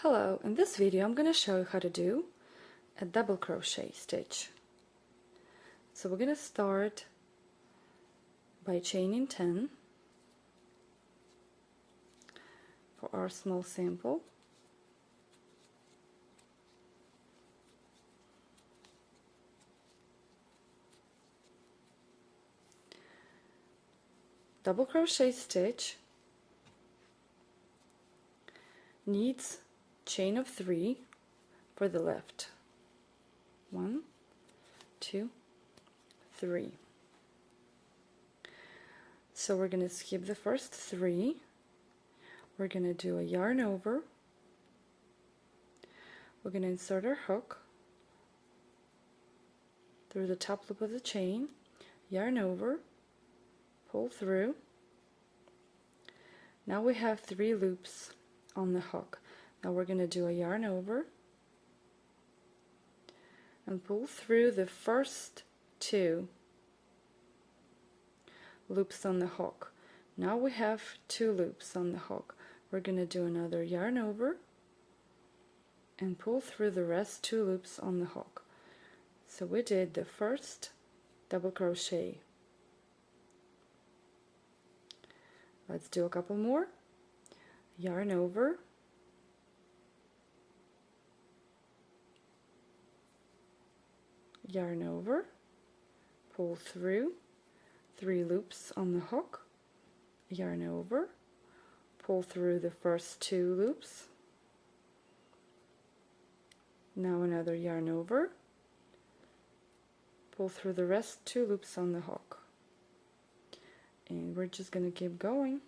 Hello, in this video I'm going to show you how to do a double crochet stitch. So we're going to start by chaining 10 for our small sample. Double crochet stitch needs chain of 3 for the left. 1, 2, 3. So we're going to skip the first 3. We're going to do a yarn over. We're going to insert our hook through the top loop of the chain, yarn over, pull through. Now we have 3 loops on the hook. Now we're going to do a yarn over and pull through the first 2 loops on the hook. Now we have 2 loops on the hook. We're going to do another yarn over and pull through the rest 2 loops on the hook. So we did the first double crochet. Let's do a couple more. Yarn over, yarn over, pull through 3 loops on the hook, yarn over, pull through the first 2 loops. Now another yarn over, pull through the rest 2 loops on the hook. And we're just going to keep going.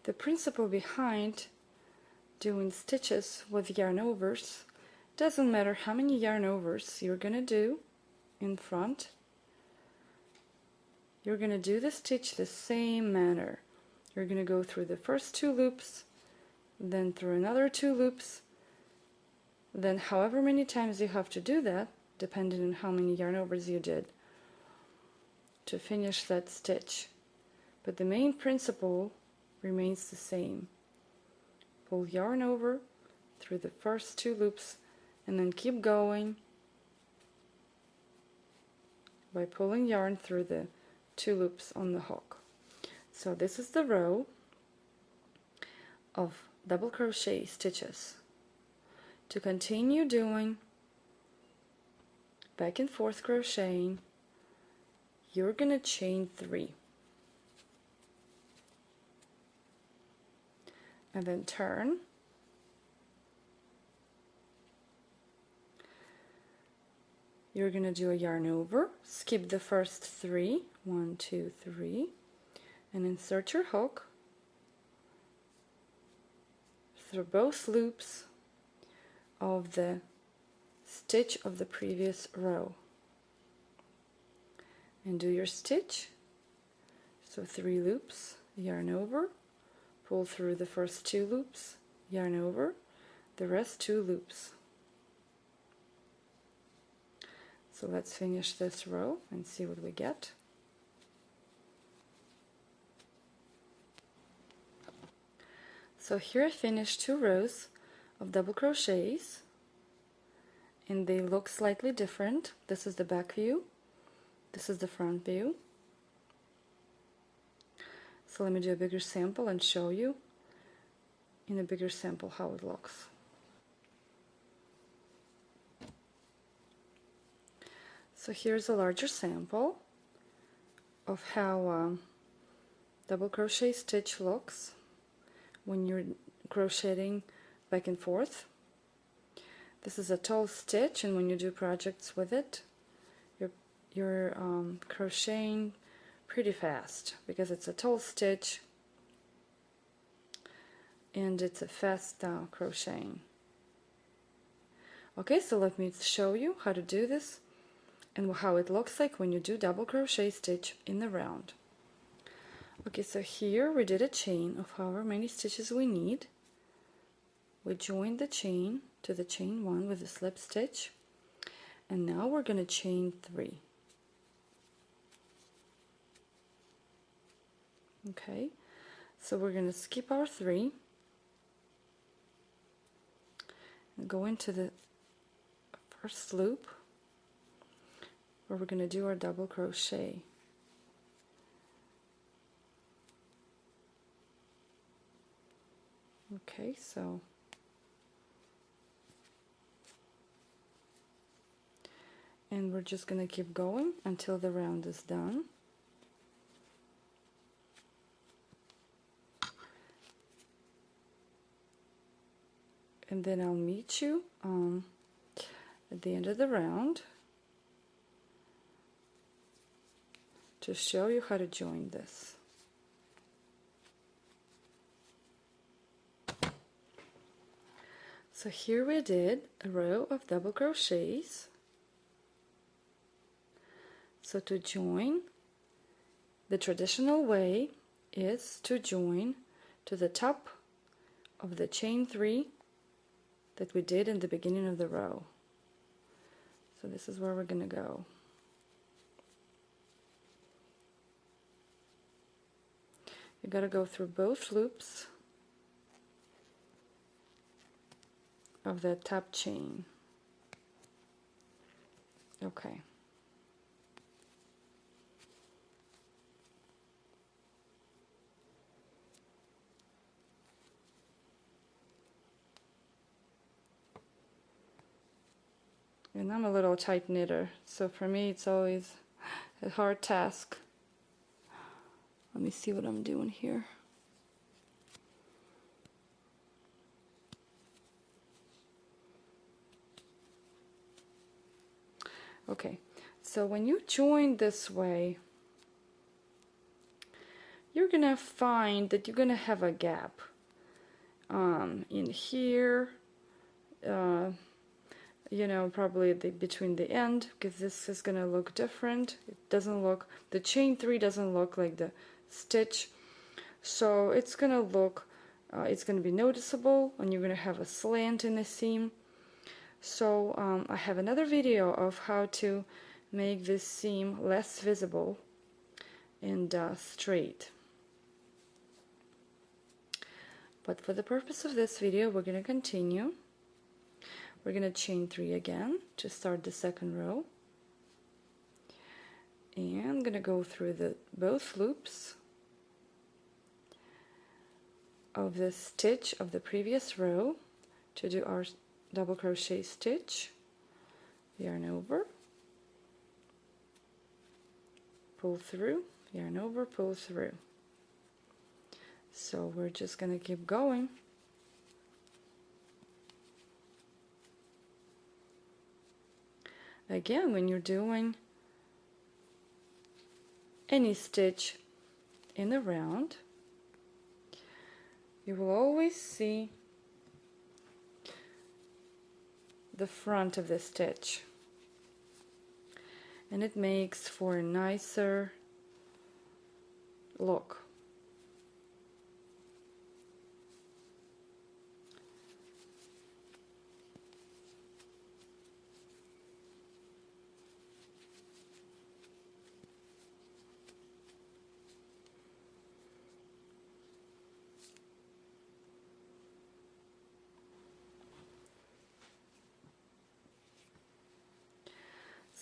The principle behind doing stitches with yarn overs, doesn't matter how many yarn overs you're going to do in front, you're going to do the stitch the same manner. You're going to go through the first 2 loops, then through another 2 loops, then however many times you have to do that, depending on how many yarn overs you did, to finish that stitch. But the main principle remains the same. Pull yarn over through the first 2 loops and then keep going by pulling yarn through the 2 loops on the hook. So this is the row of double crochet stitches. To continue doing back and forth crocheting, you're going to chain 3. And then turn, you're going to do a yarn over, skip the first 3, 1, 2, 3, and insert your hook through both loops of the stitch of the previous row, and do your stitch. So 3 loops, yarn over, pull through the first 2 loops, yarn over, the rest 2 loops. So let's finish this row and see what we get. So here I finished 2 rows of double crochets, and they look slightly different. This is the back view, this is the front view. So let me do a bigger sample and show you in a bigger sample how it looks. So here's a larger sample of how double crochet stitch looks when you're crocheting back and forth. This is a tall stitch, and when you do projects with it, you're crocheting pretty fast because it's a tall stitch and it's a fast crocheting. Okay, so let me show you how to do this and how it looks like when you do double crochet stitch in the round. Okay, so here we did a chain of however many stitches we need. We joined the chain to the chain 1 with a slip stitch, and now we're going to chain 3. Okay, so we're going to skip our 3 and go into the first loop where we're going to do our double crochet. Okay, so and we're just going to keep going until the round is done. And then I'll meet you at the end of the round to show you how to join this. So here we did a row of double crochets. So to join, the traditional way is to join to the top of the chain 3 that we did in the beginning of the row. So this is where we're going to go. You got to go through both loops of the top chain. Okay. And I'm a little tight knitter, so for me it's always a hard task. Let me see what I'm doing here. Okay, so when you join this way, you're gonna find that you're gonna have a gap in here, you know, probably between the end, because this is gonna look different. It doesn't look, the chain 3 doesn't look like the stitch, so it's gonna look, it's gonna be noticeable, and you're gonna have a slant in the seam. So I have another video of how to make this seam less visible and straight. But for the purpose of this video, we're going to continue. We're going to chain 3 again to start the second row. And I'm going to go through both loops of the stitch of the previous row to do our double crochet stitch. Yarn over, pull through, yarn over, pull through. So we're just going to keep going. Again, when you're doing any stitch in the round, you will always see the front of the stitch, and it makes for a nicer look.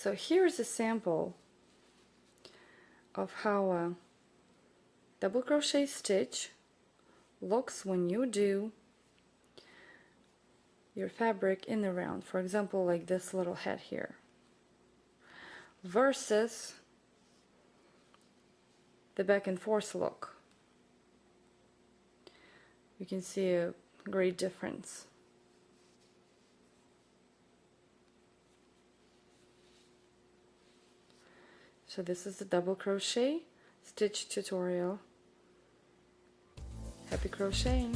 So here's a sample of how a double crochet stitch looks when you do your fabric in the round. For example, like this little head here, versus the back and forth look. You can see a great difference. So this is the double crochet stitch tutorial. Happy crocheting!